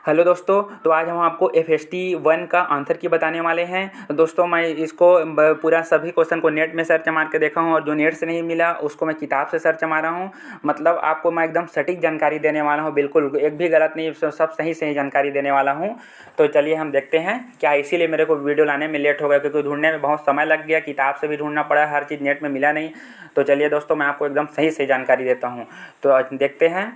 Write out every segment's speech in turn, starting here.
Hello दोस्तों, तो आज हम आपको FST 1 का आंसर की बताने वाले हैं। तो दोस्तों मैं इसको पूरा सभी क्वेश्चन को नेट में सर्च मार के देखा हूँ और जो नेट से नहीं मिला उसको मैं किताब से सर्च मारा हूँ। मतलब आपको मैं एकदम सटीक जानकारी देने वाला हूँ, बिल्कुल एक भी गलत नहीं, सब सही सही जानकारी देने वाला हूँ। तो चलिए हम देखते हैं क्या। इसीलिए मेरे को वीडियो लाने में लेट हो गया क्योंकि ढूंढने में बहुत समय लग गया, किताब से भी ढूंढना पड़ा, हर चीज़ नेट में मिला नहीं। तो चलिए दोस्तों मैं आपको एकदम सही सही जानकारी देता हूँ। तो आज देखते हैं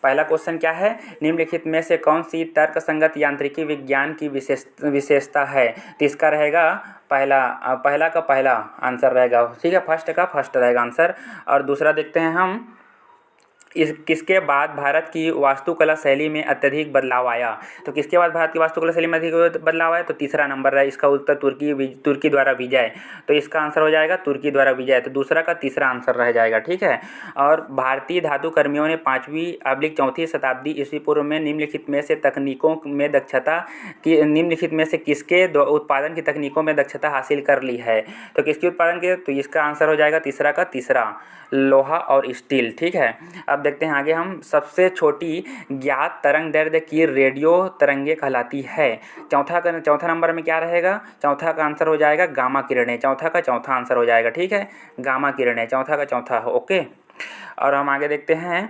पहला क्वेश्चन क्या है। निम्नलिखित में से कौन सी तर्कसंगत यांत्रिकी विज्ञान की विशेषता है। तो इसका रहेगा पहला का पहला आंसर रहेगा, ठीक है, फर्स्ट का फर्स्ट रहेगा आंसर। और दूसरा देखते हैं हम, इस किसके बाद भारत की वास्तुकला शैली में अत्यधिक बदलाव आया। तो किसके बाद भारत की वास्तुकला शैली में अधिक बदलाव आया, तो तीसरा नंबर है इसका उत्तर तुर्की द्वारा विजय। तो इसका आंसर हो जाएगा तुर्की द्वारा विजय। तो दूसरा का तीसरा आंसर रह जाएगा, ठीक है। और भारतीय धातु कर्मियों ने 5वीं-4वीं शताब्दी ईस्वी पूर्व में निम्नलिखित में से तकनीकों में दक्षता की निम्नलिखित में से किसके उत्पादन की तकनीकों में दक्षता हासिल कर ली है। तो किसके उत्पादन के, तो इसका आंसर हो जाएगा तीसरा का तीसरा, लोहा और स्टील, ठीक है। अब देखते हैं आगे हम, सबसे छोटी ज्ञात तरंग दैर्ध्य की रेडियो तरंगे कहलाती है। चौथा नंबर में क्या रहेगा, चौथा का आंसर हो जाएगा गामा किरणें। चौथा का चौथा आंसर हो जाएगा, ठीक है, गामा किरणें, चौथा का चौथा, ओके। और हम आगे देखते हैं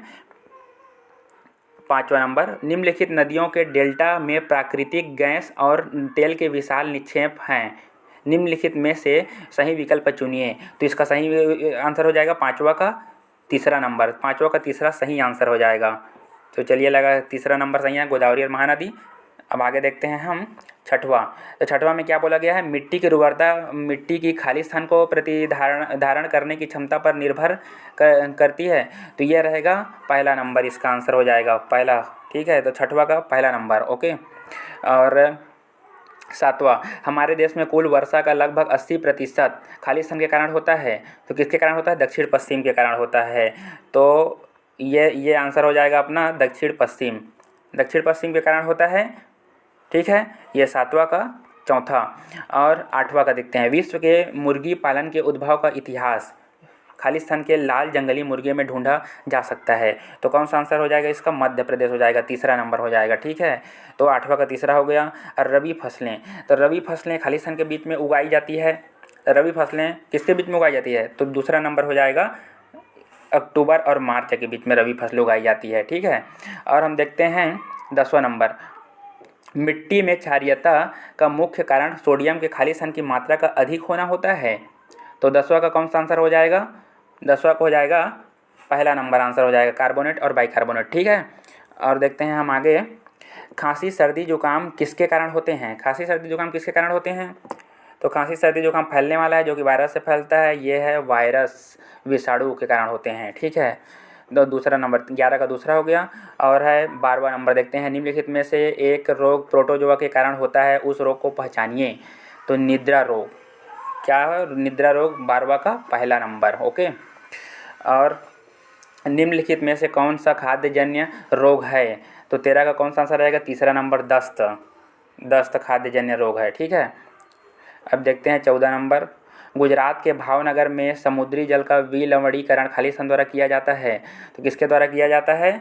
पाँचवा नंबर, निम्नलिखित नदियों के डेल्टा में प्राकृतिक गैस और तेल के विशाल निक्षेप हैं। निम्नलिखित में से सही विकल्प चुनिए। तो इसका सही आंसर हो जाएगा पाँचवा का तीसरा नंबर, पाँचवा का तीसरा सही आंसर हो जाएगा। तो चलिए लगा तीसरा नंबर सही है, गोदावरी और महानदी। अब आगे देखते हैं हम छठवा। तो छठवा में क्या बोला गया है, मिट्टी की उर्वरता मिट्टी की खाली स्थान को धारण करने की क्षमता पर निर्भर करती है। तो ये रहेगा पहला नंबर, इसका आंसर हो जाएगा पहला, ठीक है। तो छठवा का पहला नंबर, ओके। और सातवां, हमारे देश में कुल वर्षा का लगभग 80% खाली स्थान के कारण होता है। तो किसके कारण होता है, दक्षिण पश्चिम के कारण होता है। तो ये आंसर हो जाएगा अपना दक्षिण पश्चिम के कारण होता है, ठीक है। ये सातवां का चौथा। और आठवां का देखते हैं, विश्व के मुर्गी पालन के उद्भव का इतिहास खाली स्थान के लाल जंगली मुर्गे में ढूंढा जा सकता है। तो कौन सा आंसर हो जाएगा इसका, मध्य प्रदेश हो जाएगा, तीसरा नंबर हो जाएगा, ठीक है। तो आठवां का तीसरा हो गया। और रबी फसलें, तो रबी फसलें खाली स्थान के बीच में उगाई जाती है। रबी फसलें किसके बीच में उगाई जाती है, तो दूसरा नंबर हो जाएगा अक्टूबर और मार्च के बीच में रबी फसलें उगाई जाती है, ठीक है। और हम देखते हैं 10वां नंबर, मिट्टी में क्षारीयता का मुख्य कारण सोडियम के खाली स्थान की मात्रा का अधिक होना होता है। तो 10वां का कौन सा आंसर हो जाएगा, 10वां को हो जाएगा पहला नंबर आंसर हो जाएगा, कार्बोनेट और बाइकार्बोनेट, ठीक है। और देखते हैं हम आगे, खांसी सर्दी जुकाम किसके कारण होते हैं। खांसी सर्दी जुकाम किसके कारण होते हैं, तो खांसी सर्दी जुकाम फैलने वाला है, जो कि वायरस से फैलता है। ये है वायरस, विषाणु के कारण होते हैं, ठीक है। तो दूसरा नंबर 11 का दूसरा हो गया। और है 12वां नंबर, देखते हैं, निम्नलिखित में से एक रोग प्रोटोजोआ के कारण होता है, उस रोग को पहचानिए। तो निद्रा रोग, क्या है, निद्रा रोग 12वां का पहला नंबर, ओके। और निम्नलिखित में से कौन सा खाद्यजन्य रोग है, तो 13 का कौन सा आंसर रहेगा, तीसरा नंबर, दस्त खाद्यजन्य रोग है, ठीक है। अब देखते हैं 14 नंबर, गुजरात के भावनगर में समुद्री जल का विलवणीकरण खाली स्थान द्वारा किया जाता है। तो किसके द्वारा किया जाता है,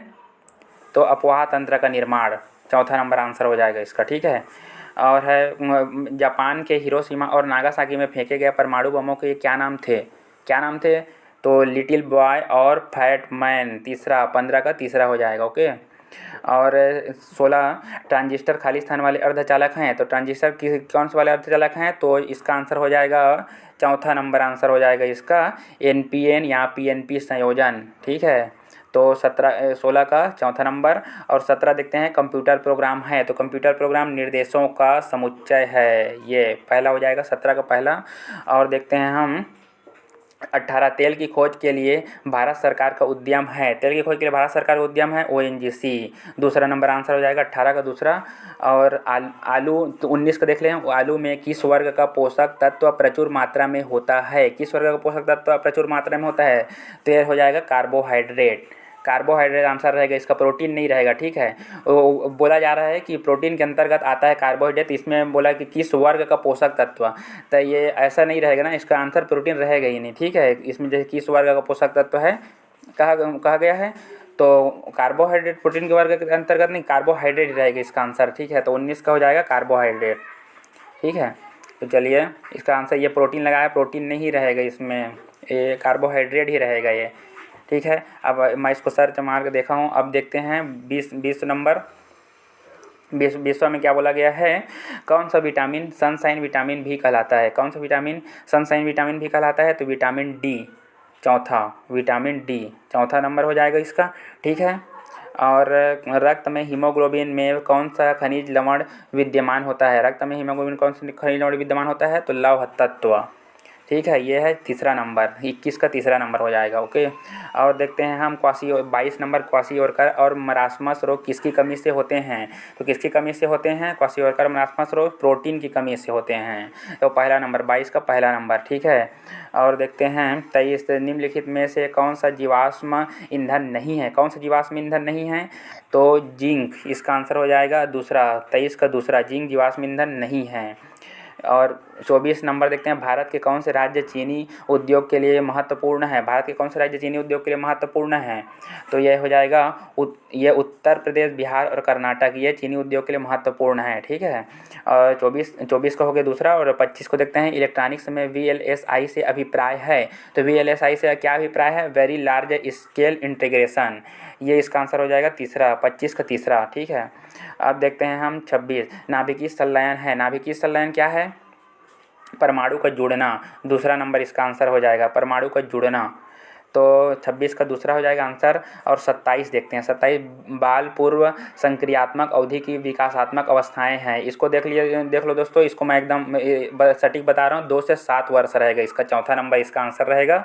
तो अपवाह तंत्र का निर्माण, चौथा नंबर आंसर हो जाएगा इसका, ठीक है। और है जापान के हिरोशिमा और नागासाकी में फेंके गए परमाणु बमों के क्या नाम थे, तो लिटिल बॉय और फैट मैन, तीसरा 15 का तीसरा हो जाएगा, ओके। और 16 ट्रांजिस्टर खाली स्थान वाले अर्धचालक हैं। तो ट्रांजिस्टर कौन से वाले अर्धचालक हैं, तो इसका आंसर हो जाएगा चौथा नंबर आंसर हो जाएगा इसका NPN या PNP संयोजन, ठीक है। तो 16 का चौथा नंबर। और 17 देखते हैं, कंप्यूटर प्रोग्राम है। तो कंप्यूटर प्रोग्राम निर्देशों का समुच्चय है, ये पहला हो जाएगा, 17 का पहला। और देखते हैं हम 18, तेल की खोज के लिए भारत सरकार का उद्यम है। तेल की खोज के लिए भारत सरकार का उद्यम है ONGC, दूसरा नंबर आंसर हो जाएगा 18 का दूसरा। और आलू, तो 19 का देख लें, आलू में किस वर्ग का पोषक तत्व प्रचुर मात्रा में होता है, किस वर्ग का पोषक तत्व प्रचुर मात्रा में होता है, तो यह हो जाएगा कार्बोहाइड्रेट आंसर रहेगा इसका, प्रोटीन नहीं रहेगा, ठीक है। बोला जा रहा है कि प्रोटीन के अंतर्गत आता है कार्बोहाइड्रेट, इसमें बोला कि किस वर्ग का पोषक तत्व, तो ये ऐसा नहीं रहेगा ना, इसका आंसर प्रोटीन रहेगा ही नहीं, ठीक है। इसमें जैसे किस वर्ग का पोषक तत्व है कहा गया है, तो कार्बोहाइड्रेट प्रोटीन के वर्ग के अंतर्गत नहीं, कार्बोहाइड्रेट ही रहेगा इसका आंसर, ठीक है। तो 19 का हो जाएगा कार्बोहाइड्रेट, ठीक है। तो चलिए इसका आंसर, ये प्रोटीन लगाया, प्रोटीन नहीं रहेगा इसमें, ये कार्बोहाइड्रेट ही रहेगा ये, ठीक है। अब मैं इसको सर्च मार के देखा हूँ। अब देखते हैं 20 नंबर, 20वां में क्या बोला गया है, कौन सा विटामिन सनशाइन विटामिन भी कहलाता है, कौन सा विटामिन सनशाइन विटामिन भी कहलाता है, तो विटामिन डी, चौथा विटामिन डी, चौथा नंबर हो जाएगा इसका, ठीक है। और रक्त में हीमोग्लोबिन में कौन सा खनिज लवण विद्यमान होता है, रक्त में हीमोग्लोबिन कौन सा खनिज लवण विद्यमान होता है, तो लौह तत्व, ठीक है। ये है तीसरा नंबर, 21 का तीसरा नंबर हो जाएगा, ओके। और देखते हैं हम 22 नंबर, क्वाशियोरकर और मरासमस रोग किसकी कमी से होते हैं, तो किसकी कमी से होते हैं, क्वाशियोरकर मरासमस रोग प्रोटीन की कमी से होते हैं। तो पहला नंबर 22 का पहला नंबर, ठीक है। और देखते हैं 23, निम्नलिखित में से कौन सा जीवाश्म ईंधन नहीं है, कौन सा जीवाश्म ईंधन नहीं है, तो जिंक इसका आंसर हो जाएगा दूसरा, 23 का दूसरा, जिंक जीवाश्म ईंधन नहीं है। और 24 नंबर देखते हैं, भारत के कौन से राज्य चीनी उद्योग के लिए महत्वपूर्ण है, भारत के कौन से राज्य चीनी उद्योग के लिए महत्वपूर्ण है, तो यह हो जाएगा ये उत्तर प्रदेश, बिहार और कर्नाटक, ये चीनी उद्योग के लिए महत्वपूर्ण है, ठीक है। और 24 का हो गया दूसरा। और 25 को देखते हैं, इलेक्ट्रॉनिक्स में VLSI से अभिप्राय है, तो VLSI से क्या अभिप्राय है, वेरी लार्ज स्केल इंटीग्रेशन, ये इसका आंसर हो जाएगा तीसरा, 25 का तीसरा, ठीक है। अब देखते हैं हम 26, नाभिकीय संलयन है, नाभिकीय संलयन क्या है, परमाणु का जुड़ना, दूसरा नंबर इसका आंसर हो जाएगा, परमाणु का जुड़ना, तो 26 का दूसरा हो जाएगा आंसर। और 27 देखते हैं, 27 बाल पूर्व संक्रियात्मक अवधि की विकासात्मक अवस्थाएं हैं, इसको देख लो दोस्तों, इसको मैं एकदम सटीक बता रहा हूँ, 2 से 7 वर्ष रहेगा इसका, चौथा नंबर इसका आंसर रहेगा,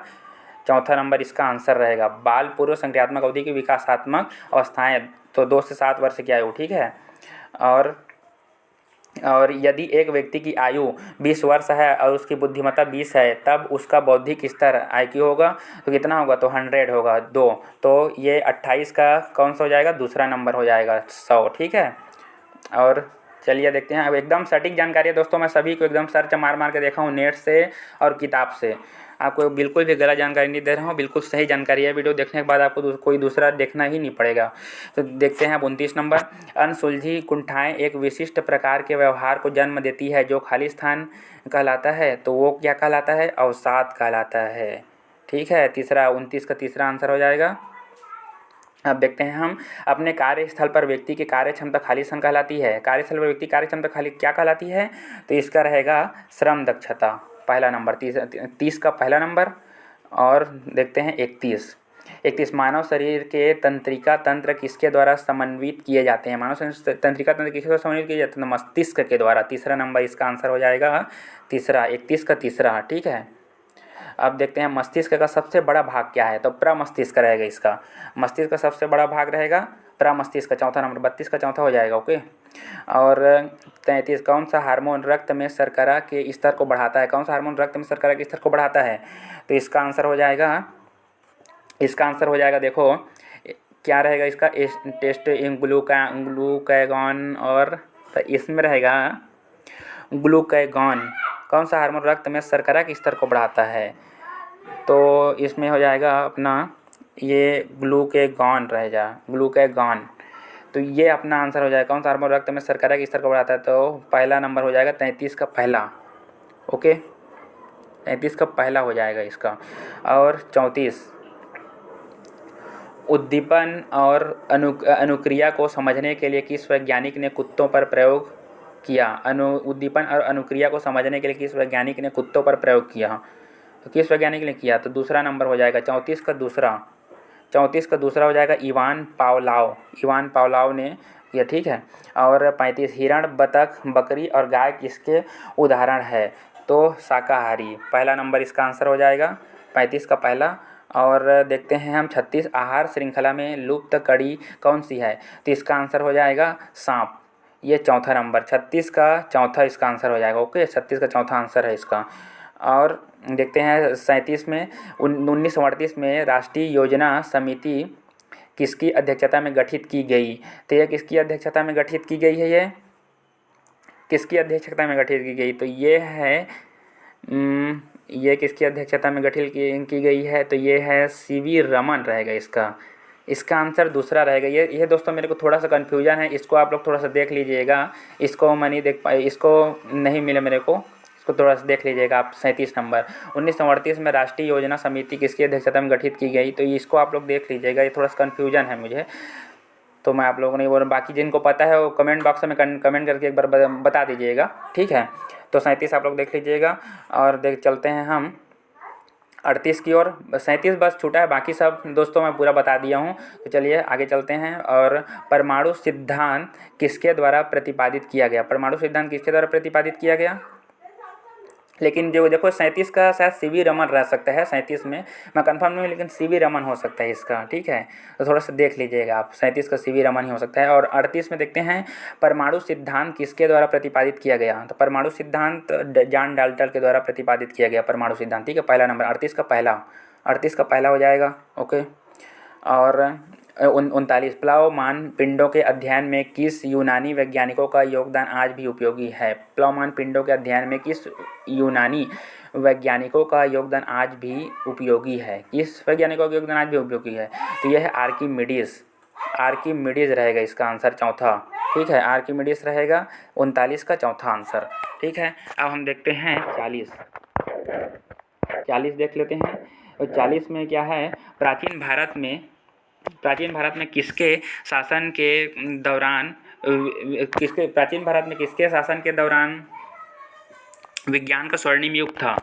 चौथा नंबर इसका आंसर रहेगा, बाल पूर्व संक्रियात्मक अवधि की विकासात्मक अवस्थाएं, तो 2 से 7 वर्ष की आयु, ठीक है। और यदि एक व्यक्ति की आयु 20 वर्ष है और उसकी बुद्धिमत्ता 20 है, तब उसका बौद्धिक स्तर IQ होगा, तो कितना होगा, तो 100 होगा, 2, तो ये 28 का कौन सा हो जाएगा, दूसरा नंबर हो जाएगा, 100, ठीक है। और चलिए देखते हैं, अब एकदम सटीक जानकारी है दोस्तों, मैं सभी को एकदम सर्च मार के देखा हूँ नेट से और किताब से, आपको बिल्कुल भी गलत जानकारी नहीं दे रहा हूँ, बिल्कुल सही जानकारी है। वीडियो देखने के बाद आपको कोई दूसरा देखना ही नहीं पड़ेगा। तो देखते हैं अब 29 नंबर, अनसुलझी कुंठाएँ एक विशिष्ट प्रकार के व्यवहार को जन्म देती है जो खाली स्थान कहलाता है, तो वो क्या कहलाता है, अवसाद कहलाता है, ठीक है। तीसरा 29 का तीसरा आंसर हो जाएगा। अब देखते हैं हम, अपने कार्यस्थल पर व्यक्ति की कार्य क्षमता खाली स्थान कहलाती है, कार्यस्थल पर व्यक्ति कार्य क्षमता खाली क्या कहलाती है, तो इसका रहेगा श्रम दक्षता, पहला नंबर, 30 का पहला नंबर। और देखते हैं 31, मानव शरीर के तंत्रिका तंत्र किसके द्वारा समन्वित किए जाते हैं, मानव शरीर तंत्रिका तंत्र किसके द्वारा समन्वित किए जाते हैं, मस्तिष्क के द्वारा, तीसरा नंबर इसका आंसर हो जाएगा तीसरा, 31 का तीसरा, ठीक है। अब देखते हैं मस्तिष्क का सबसे बड़ा भाग क्या है, तो प्रमस्तिष्क रहेगा इसका, मस्तिष्क का सबसे बड़ा भाग रहेगा प्रमस्तिष्क का, चौथा नंबर, 32 का चौथा हो जाएगा, ओके। और 33, कौन सा हार्मोन रक्त में शर्करा के स्तर को बढ़ाता है, कौन सा हार्मोन रक्त में शर्करा के स्तर को बढ़ाता है, तो इसका आंसर हो जाएगा, देखो क्या रहेगा इसका, टेस्ट ग्लूकागॉन, और तो इसमें रहेगा ग्लूकागॉन, कौन सा हार्मोन रक्त में शर्करा के स्तर को बढ़ाता है, तो इसमें हो जाएगा अपना ये ग्लूकागॉन रहेगा, ग्लूकागॉन, तो ये अपना आंसर हो जाएगा, कौन सा हार्मोन रक्त में शर्करा के स्तर को बढ़ाता है, तो पहला नंबर हो जाएगा 33 का पहला, ओके, 33 का पहला हो जाएगा इसका। और 34, उद्दीपन और अनुक्रिया को समझने के लिए किस वैज्ञानिक ने कुत्तों पर प्रयोग किया, उद्दीपन और अनुक्रिया को समझने के लिए किस वैज्ञानिक ने कुत्तों पर प्रयोग किया, तो किस वैज्ञानिक ने किया, तो दूसरा नंबर हो जाएगा 34 का दूसरा हो जाएगा इवान पावलाव ने किया, ठीक है। और 35, हिरण, बतख, बकरी और गाय किसके उदाहरण है, तो शाकाहारी, पहला नंबर इसका आंसर हो जाएगा, 35 का पहला। और देखते हैं हम 36, आहार श्रृंखला में लुप्त कड़ी कौन सी है, तो इसका आंसर हो जाएगा सांप, ये चौथा नंबर, 36 का चौथा इसका आंसर हो जाएगा, ओके, 36 का चौथा आंसर है इसका। और देखते हैं 37 में, 1938 में राष्ट्रीय योजना समिति किसकी अध्यक्षता में गठित की गई, तो ये किसकी अध्यक्षता में गठित की गई है, ये किसकी अध्यक्षता में गठित की गई, तो ये है ये किसकी अध्यक्षता में गठित की गई है, तो ये है CV रमन रहेगा इसका, इसका आंसर दूसरा रहेगा। ये दोस्तों मेरे को थोड़ा सा कन्फ्यूजन है, इसको आप लोग थोड़ा सा देख लीजिएगा। इसको मैं नहीं देख पाई, इसको नहीं मिला मेरे को, इसको थोड़ा सा देख लीजिएगा आप। 37 नंबर 1938 में राष्ट्रीय योजना समिति किसकी अध्यक्षता में गठित की गई, तो इसको आप लोग देख लीजिएगा। ये थोड़ा सा कन्फ्यूजन है मुझे, तो मैं आप लोगों ने बोला, बाकी जिनको पता है वो कमेंट बॉक्स में कमेंट करके एक बार बता दीजिएगा, ठीक है। तो 37 आप लोग देख लीजिएगा। और देख चलते हैं हम 38 की ओर। 37 बस छूटा है, बाकी सब दोस्तों मैं पूरा बता दिया हूँ। तो चलिए आगे चलते हैं। और परमाणु सिद्धांत किसके द्वारा प्रतिपादित किया गया, परमाणु सिद्धांत किसके द्वारा प्रतिपादित किया गया। लेकिन जो देखो 37 का शायद सीवी रमन रह सकता है, 37 में मैं कंफर्म नहीं हूँ, लेकिन सीवी रमन हो सकता है इसका, ठीक है। तो थोड़ा सा देख लीजिएगा आप, 37 का सीवी रमन ही हो सकता है। और 38 में देखते हैं परमाणु सिद्धांत किसके द्वारा प्रतिपादित किया गया, तो परमाणु सिद्धांत जॉन डाल्टन के द्वारा प्रतिपादित किया गया परमाणु सिद्धांत, ठीक है। पहला नंबर 38 का पहला हो जाएगा, ओके। और 39 प्लावमान पिंडों के अध्ययन में किस यूनानी वैज्ञानिकों का योगदान आज भी उपयोगी है, प्लावमान पिंडों के अध्ययन में किस यूनानी वैज्ञानिकों का योगदान आज भी उपयोगी है, किस वैज्ञानिकों का योगदान आज भी उपयोगी है, तो यह है आर्किमिडीज रहेगा इसका आंसर, चौथा, ठीक है। आर्किमिडीज रहेगा 39 का चौथा आंसर, ठीक है। अब हम देखते हैं 40 देख लेते हैं। और 40 में क्या है, प्राचीन भारत में किसके शासन के दौरान विज्ञान का स्वर्णिम युग था,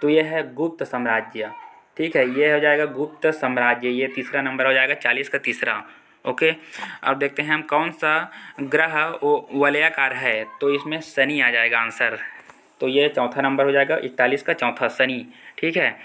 तो यह है गुप्त साम्राज्य, ठीक है। ये हो जाएगा गुप्त साम्राज्य, ये तीसरा नंबर हो जाएगा 40 का तीसरा, ओके। अब देखते हैं हम कौन सा ग्रह वलयाकार है, तो इसमें शनि आ जाएगा आंसर, तो ये चौथा नंबर हो जाएगा 41 का चौथा, शनि, ठीक है।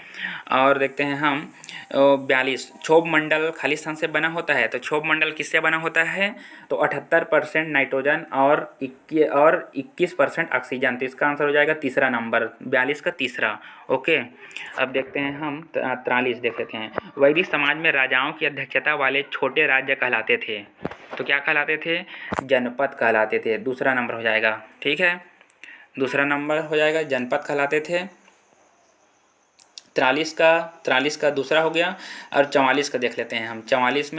और देखते हैं हम 42 क्षोभ मंडल खाली स्थान से बना होता है, तो क्षोभ मंडल किससे बना होता है, तो 78% नाइट्रोजन और 21% ऑक्सीजन, तो इसका आंसर हो जाएगा तीसरा नंबर, 42 का तीसरा, ओके। अब देखते हैं हम 43 देख लेते हैं। वैदिक समाज में राजाओं की अध्यक्षता वाले छोटे राज्य कहलाते थे, तो क्या कहलाते थे, जनपद कहलाते थे, दूसरा नंबर हो जाएगा, ठीक है। दूसरा नंबर हो जाएगा जनपद कहलाते थे। 43 का दूसरा हो गया। और 44 का देख लेते हैं हम। 44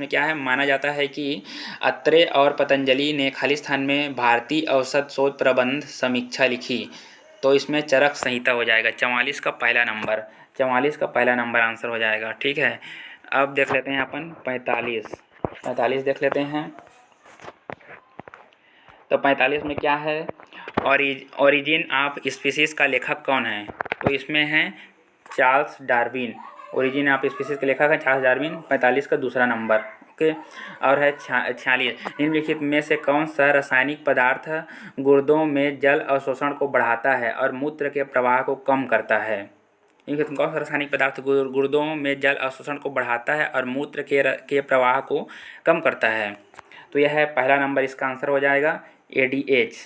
में क्या है, माना जाता है कि अत्रे और पतंजलि ने खालिस्तान में भारतीय औसत शोध प्रबंध समीक्षा लिखी, तो इसमें चरक संहिता हो जाएगा। 44 का पहला नंबर आंसर हो जाएगा, ठीक है। अब देख लेते हैं अपन 45 देख लेते हैं। तो 45 में क्या है, ओरिजिन ऑफ स्पीसीज का लेखक कौन है, तो इसमें है Charles Darwin, origin of species के लेखक है चार्ल्स डार्विन, 45 का दूसरा नंबर, ओके। और है 46 निम्नलिखित में से कौन सा रासायनिक पदार्थ गुर्दों में जल अवशोषण को बढ़ाता है और मूत्र के प्रवाह को कम करता है, कौन सा रासायनिक पदार्थ गुर्दों में जल अवशोषण को बढ़ाता है और मूत्र के प्रवाह को कम करता है, तो यह है पहला नंबर, इसका आंसर हो जाएगा ADH,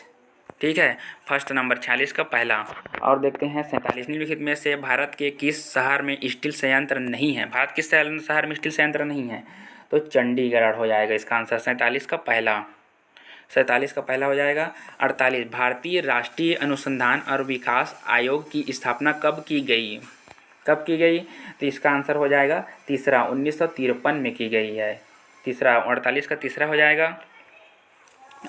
ठीक है। फर्स्ट नंबर 46 का पहला। और देखते हैं 47 निम्नलिखित में से भारत के किस शहर में स्टील संयंत्र नहीं है, भारत किस शहर में स्टील संयंत्र नहीं है, तो चंडीगढ़ हो जाएगा इसका आंसर, 47 का पहला हो जाएगा। 48 भारतीय राष्ट्रीय अनुसंधान और विकास आयोग की स्थापना कब की गई, तो इसका आंसर हो जाएगा तीसरा, 1953 में की गई है, तीसरा, 48 का तीसरा हो जाएगा।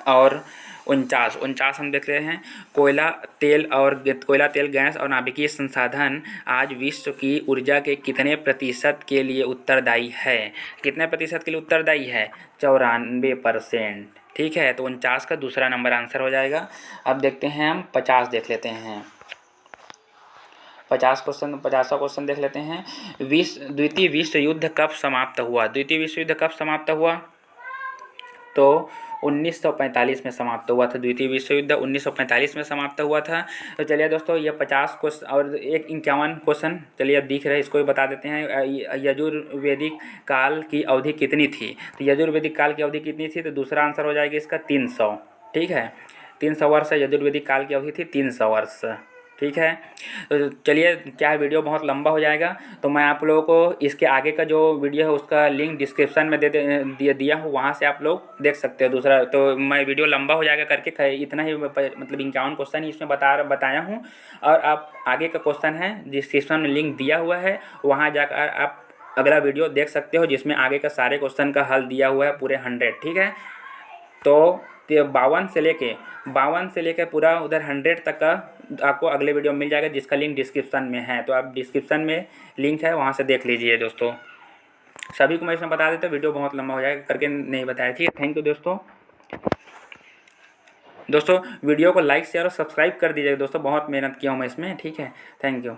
और 49 हम देख रहे हैं। कोयला तेल, गैस और नाभिकीय संसाधन आज विश्व की ऊर्जा के कितने प्रतिशत के लिए उत्तरदायी है, 94%, ठीक है। तो 49 का दूसरा नंबर आंसर हो जाएगा। अब देखते हैं हम 50 देख लेते हैं। 50वां क्वेश्चन देख लेते हैं। द्वितीय विश्व युद्ध कब समाप्त हुआ, तो 1945 में समाप्त हुआ था। द्वितीय विश्व युद्ध 1945 में समाप्त हुआ था। तो चलिए दोस्तों, ये 50 क्वेश्चन और एक 51 क्वेश्चन चलिए अब दिख रहे हैं, इसको भी बता देते हैं। यजुर्वेदिक काल की अवधि कितनी थी, तो यजुर्वेदिक काल की अवधि कितनी थी, तो दूसरा आंसर हो जाएगा इसका 300, ठीक है। 300 वर्ष यजुर्वेदिक काल की अवधि थी, 300 वर्ष, ठीक है। तो चलिए, क्या वीडियो बहुत लंबा हो जाएगा, तो मैं आप लोगों को इसके आगे का जो वीडियो है उसका लिंक डिस्क्रिप्शन में दिया हूँ, वहाँ से आप लोग देख सकते हो। दूसरा तो मैं वीडियो लंबा हो जाएगा करके इतना ही मतलब 51 क्वेश्चन ही इसमें बताया हूँ। और आप आगे का क्वेश्चन है डिस्क्रिप्शन में लिंक दिया हुआ है, वहाँ जाकर आप अगला वीडियो देख सकते हो, जिसमें आगे का सारे क्वेश्चन का हल दिया हुआ है पूरे 100, ठीक है। तो 52 से लेके पूरा उधर 100 तक का आपको अगले वीडियो मिल जाएगा, जिसका लिंक डिस्क्रिप्शन में है। तो आप डिस्क्रिप्शन में लिंक है, वहाँ से देख लीजिए दोस्तों। सभी को मैं इसमें बता देता हूँ, वीडियो बहुत लंबा हो जाएगा करके नहीं बताया, ठीक है। थैंक यू दोस्तों वीडियो को लाइक शेयर और सब्सक्राइब कर दीजिएगा दोस्तों, बहुत मेहनत किया हूँ मैं इसमें, ठीक है। Thank you.